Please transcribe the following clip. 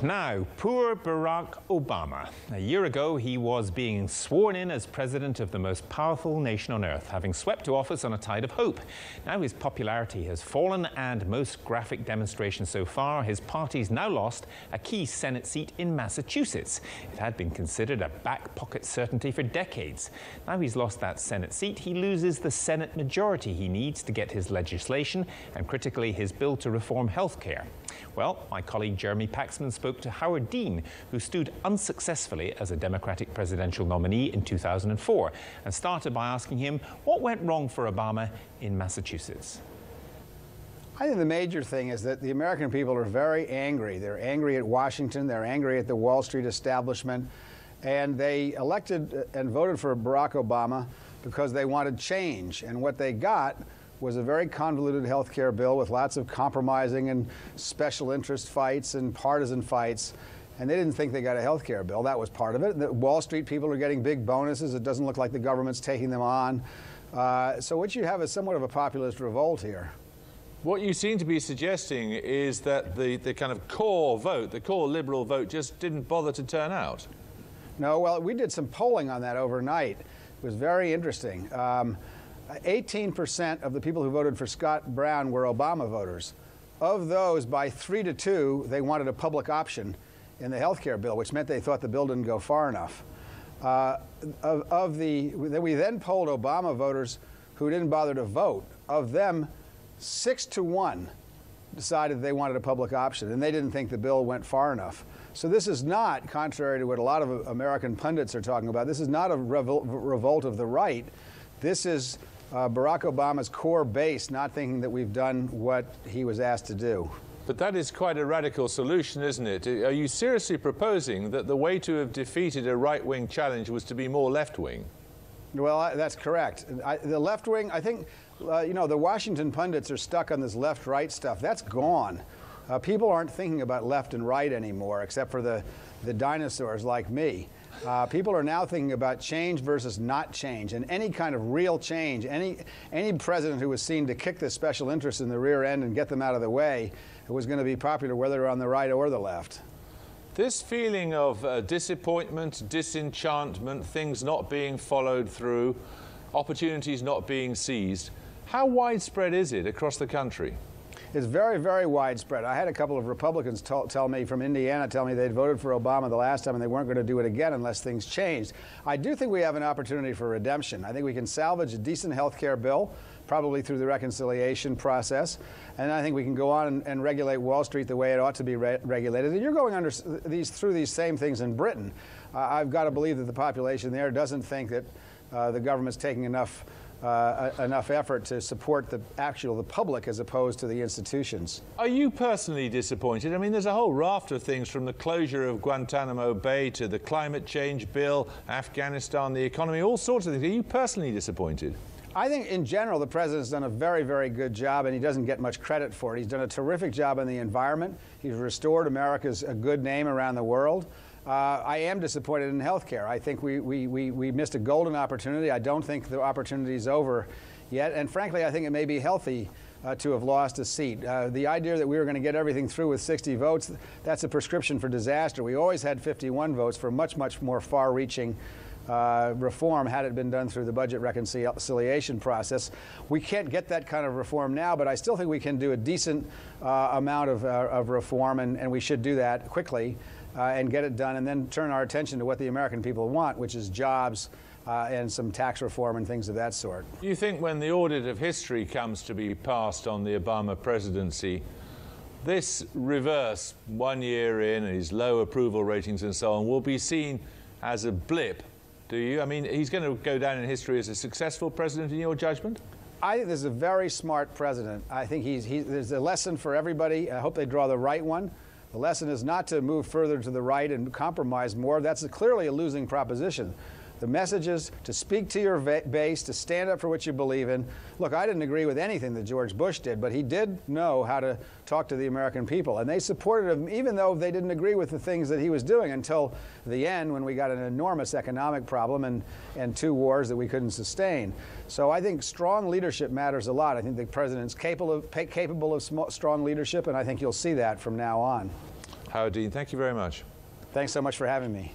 Now, poor Barack Obama. A year ago, he was being sworn in as president of the most powerful nation on earth, having swept to office on a tide of hope. Now his popularity has fallen, and most graphic demonstration so far, his party's now lost a key Senate seat in Massachusetts. It had been considered a back pocket certainty for decades. Now he's lost that Senate seat, he loses the Senate majority he needs to get his legislation, and critically his bill to reform healthcare. Well, my colleague Jeremy Paxman spoke to Howard Dean, who stood unsuccessfully as a Democratic presidential nominee in 2004, and started by asking him what went wrong for Obama in Massachusetts. I think the major thing is that the American people are very angry. They're angry at Washington, they're angry at the Wall Street establishment, and they elected and voted for Barack Obama because they wanted change. And what they got was a very convoluted health care bill with lots of compromising and special interest fights and partisan fights. And they didn't think they got a health care bill. That was part of it. The Wall Street people are getting big bonuses. It doesn't look like the government's taking them on. So what you have is somewhat of a populist revolt here. What you seem to be suggesting is that the kind of core vote, the core liberal vote, just didn't bother to turn out. No, well, we did some polling on that overnight. It was very interesting. 18% of the people who voted for Scott Brown were Obama voters. Of those, by 3-2, they wanted a public option in the health care bill, which meant they thought the bill didn't go far enough. We then polled Obama voters who didn't bother to vote. Of them, 6-1 decided they wanted a public option, and they didn't think the bill went far enough. So this is not, contrary to what a lot of American pundits are talking about, this is not a revolt of the right. This is Barack Obama's core base not thinking that we've done what he was asked to do. But that is quite a radical solution, isn't it? Are you seriously proposing that the way to have defeated a right-wing challenge was to be more left-wing? Well, that's correct. The left wing, I think, you know, the Washington pundits are stuck on this left-right stuff. That's gone. People aren't thinking about left and right anymore, except for the dinosaurs like me. People are now thinking about change versus not change, and any kind of real change. Any president who was seen to kick the special interests in the rear end and get them out of the way was going to be popular whether they're on the right or the left. This feeling of disappointment, disenchantment, things not being followed through, opportunities not being seized, how widespread is it across the country? It's very, very widespread. I had a couple of Republicans tell me from Indiana, tell me they'd voted for Obama the last time and they weren't going to do it again unless things changed. I do think we have an opportunity for redemption. I think we can salvage a decent health care bill, probably through the reconciliation process, and I think we can go on and regulate Wall Street the way it ought to be regulated. And you're going through these same things in Britain. I've got to believe that the population there doesn't think that the government's taking enough effort to support the public as opposed to the institutions. Are you personally disappointed? I mean, there's a whole raft of things, from the closure of Guantanamo Bay to the climate change bill, Afghanistan, the economy, all sorts of things. Are you personally disappointed? I think in general the president's done a very, very good job, and he doesn't get much credit for it. He's done a terrific job on the environment. He's restored America's good name around the world. I am disappointed in health care. I think we missed a golden opportunity. I don't think the opportunity is over yet. And frankly, I think it may be healthy to have lost a seat. The idea that we were going to get everything through with 60 votes, that's a prescription for disaster. We always had 51 votes for much, much more far-reaching reform had it been done through the budget reconciliation process. We can't get that kind of reform now, but I still think we can do a decent amount of reform, and we should do that quickly. And get it done, and then turn our attention to what the American people want, which is jobs and some tax reform and things of that sort. You think when the audit of history comes to be passed on the Obama presidency, this reverse 1 year in, his low approval ratings and so on, will be seen as a blip, do you? I mean, he's going to go down in history as a successful president in your judgment? I think this is a very smart president. I think there's a lesson for everybody. I hope they draw the right one. The lesson is not to move further to the right and compromise more. That's clearly a losing proposition. The message is to speak to your base, to stand up for what you believe in. Look, I didn't agree with anything that George Bush did, but he did know how to talk to the American people. And they supported him, even though they didn't agree with the things that he was doing, until the end, when we got an enormous economic problem and 2 wars that we couldn't sustain. So I think strong leadership matters a lot. I think the president's capable of strong leadership, and I think you'll see that from now on. Howard Dean, thank you very much. Thanks so much for having me.